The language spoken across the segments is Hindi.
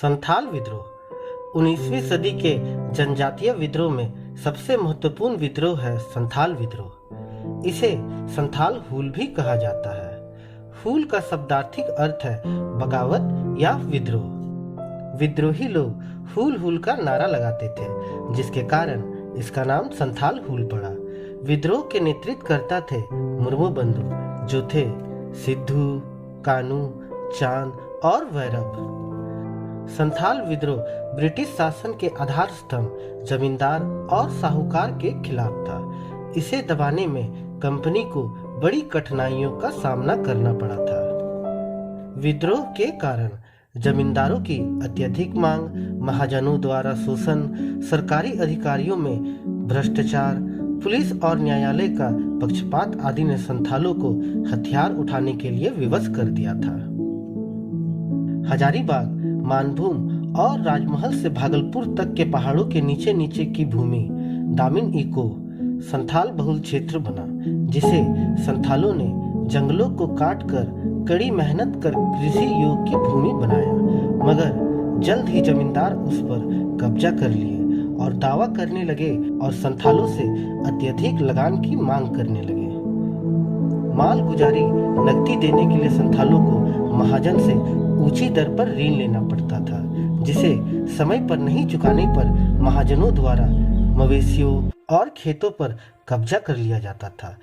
संथाल विद्रोह 19वीं सदी के जनजातीय विद्रोह में सबसे महत्वपूर्ण विद्रोह है संथाल विद्रोह। इसे संथाल हूल भी कहा जाता है। हूल का शब्दार्थिक अर्थ है बगावत या विद्रोह। विद्रोही लोग हूल हूल का नारा लगाते थे, जिसके कारण इसका नाम संथाल हूल पड़ा। विद्रोह के नेतृत्व करता थे मुर्मू बंधु, जो थे सिद्धू, कानू, चांद और भैरव। संथाल विद्रोह ब्रिटिश शासन के आधार स्तंभ जमींदार और साहूकार के खिलाफ था। इसे दबाने में कंपनी को बड़ी कठिनाइयों का सामना करना पड़ा था। विद्रोह के कारण जमींदारों की अत्यधिक मांग, महाजनों द्वारा शोषण, सरकारी अधिकारियों में भ्रष्टाचार, पुलिस और न्यायालय का पक्षपात आदि ने संथालों को हथियार उठाने के लिए विवश कर दिया था। हजारीबाग, मानभूम और राजमहल से भागलपुर तक के पहाड़ों के नीचे नीचे की भूमि दामिन इको संथाल बहुल क्षेत्र बना, जिसे संथालों ने जंगलों को काट कर कड़ी मेहनत कर कृषि योग्य की भूमि बनाया। मगर जल्द ही जमींदार उस पर कब्जा कर लिए और दावा करने लगे और संथालों से अत्यधिक लगान की मांग करने लगे। माल गुजारी नकदी देने के लिए संथालों को महाजन से ऊंची दर पर ऋण लेना पड़ता था, जिसे समय पर नहीं चुकाने पर महाजनों द्वारा मवेशियों और खेतों पर कब्जा कर लिया जाता था।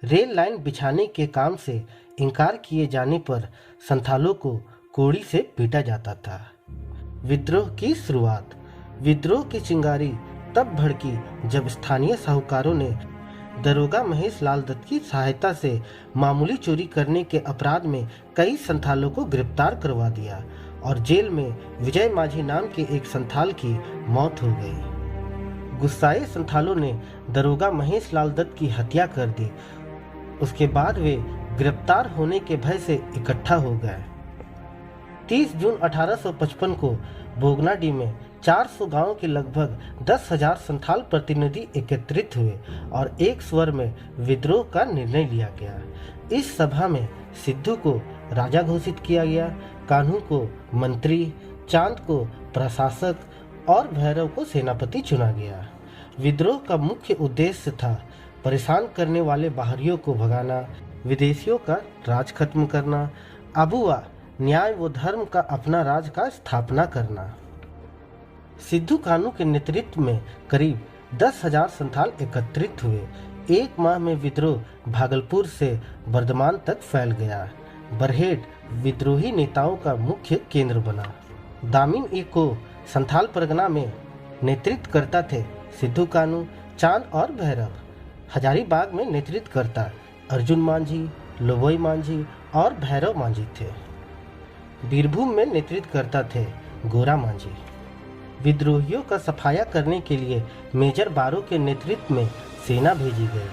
रेल लाइन बिछाने के काम से इनकार किए जाने पर संथालों को कोड़ी से पीटा जाता था। विद्रोह की शुरुआत। विद्रोह की चिंगारी तब भड़की जब स्थानीय साहूकारों ने दरोगा महेश लाल दत्त की सहायता से मामूली चोरी करने के अपराध में कई संथालों को गिरफ्तार करवा दिया और जेल में विजय माझी नाम के एक संथाल की मौत हो गई। गुस्साए संथालों ने दरोगा महेश लाल दत्त की हत्या कर दी। उसके बाद वे गिरफ्तार होने के भय से इकट्ठा हो गए। 30 जून 1855 को भोगनाडीह में 400 गांवों के लगभग 10,000 संथाल प्रतिनिधि एकत्रित हुए और एक स्वर में विद्रोह का निर्णय लिया गया। इस सभा में सिद्धू को राजा घोषित किया गया, कान्हू को मंत्री, चांद को प्रशासक और भैरव को सेनापति चुना गया। विद्रोह का मुख्य उद्देश्य था परेशान करने वाले बाहरियों को भगाना, विदेशियों का राज खत्म करना, आबुआ न्याय व धर्म का अपना राज का स्थापना करना। सिद्धू कानू के नेतृत्व में करीब 10,000 संथाल एकत्रित हुए। एक माह में विद्रोह भागलपुर से बर्धमान तक फैल गया। बरहेट विद्रोही नेताओं का मुख्य केंद्र बना। दामिन इको संथाल परगना में नेतृत्व करता थे सिद्धू कानू, चांद और भैरव। हजारीबाग में नेतृत्व करता अर्जुन मांझी, लोबोई मांझी और भैरव मांझी थे। बीरभूम में नेतृत्व करता थे गोरा मांझी। विद्रोहियों का सफाया करने के लिए मेजर बारो के नेतृत्व में सेना भेजी गई।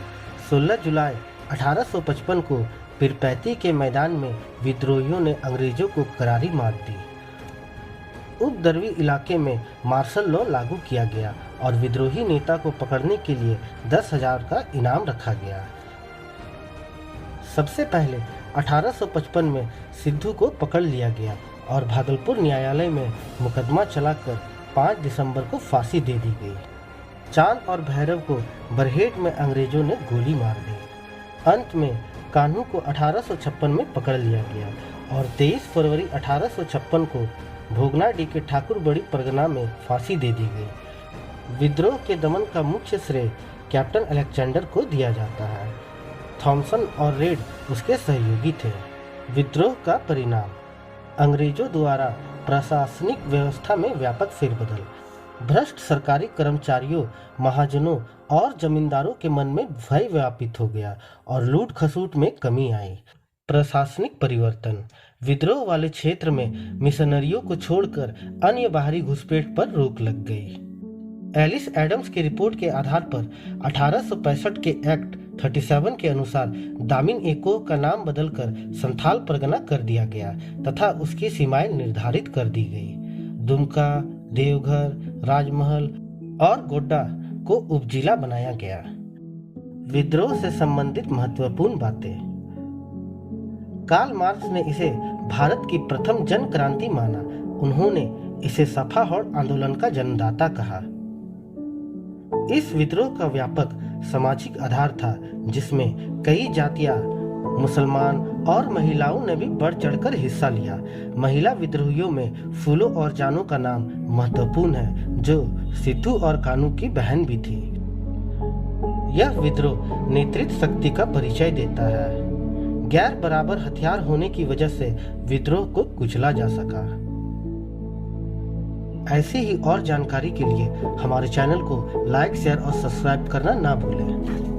16 जुलाई 1855 को पीरपैंती के मैदान में विद्रोहियों ने अंग्रेजों को करारी मात दी। उपद्रवी इलाके में मार्शल लॉ लागू किया गया और विद्रोही नेता को पकड़ने के लिए 10,000 का इनाम रखा गया। सबसे पहले 1855 में सिद्धू को पकड़ लिया गया और भागलपुर न्यायालय में मुकदमा चलाकर 5 दिसंबर को फांसी दे दी गई। चांद और भैरव को बरहेट में अंग्रेजों ने गोली मार दी। अंत में कान्हू को 1856 में पकड़ लिया गया और 23 फरवरी 1856 को भोगनाडीह के ठाकुर बड़ी परगना में फांसी दे दी गई। विद्रोह के दमन का मुख्य श्रेय कैप्टन अलेक्जेंडर को दिया जाता है। थॉमसन और रेड उसके सहयोगी थे। विद्रोह का परिणाम। अंग्रेजों द्वारा प्रशासनिक व्यवस्था में व्यापक फेरबदल। भ्रष्ट सरकारी कर्मचारियों, महाजनों और जमींदारों के मन में भय व्यापित हो गया और लूट खसूट में कमी आई। प्रशासनिक परिवर्तन। विद्रोह वाले क्षेत्र में मिशनरियों को छोड़कर अन्य बाहरी घुसपैठ पर रोक लग गई। एलिस एडम्स की रिपोर्ट के आधार पर 1865 के एक्ट 37 के अनुसार दामिन इको का नाम बदलकर संथाल परगना कर दिया गया तथा उसकी सीमाएं निर्धारित कर दी गई। दुमका, देवघर, राजमहल और गोड्डा को उपजिला बनाया गया। विद्रोह से संबंधित महत्वपूर्ण बातें। कार्ल मार्क्स ने इसे भारत की प्रथम जन क्रांति माना। उन्होंने इसे सफाहौड़ आंदोलन का जन्मदाता कहा। इस विद्रोह का व्यापक सामाजिक आधार था, जिसमें कई जातियां, मुसलमान और महिलाओं ने भी बढ़ चढ़कर हिस्सा लिया। महिला विद्रोहियों में फूलो और जानू का नाम महत्वपूर्ण है, जो सिद्धू और कानू की बहन भी थी। यह विद्रोह नेतृत्व शक्ति का परिचय देता है। गैर बराबर हथियार होने की वजह से विद्रोह को कुचला जा सका। ऐसी ही और जानकारी के लिए हमारे चैनल को लाइक, शेयर और सब्सक्राइब करना ना भूलें।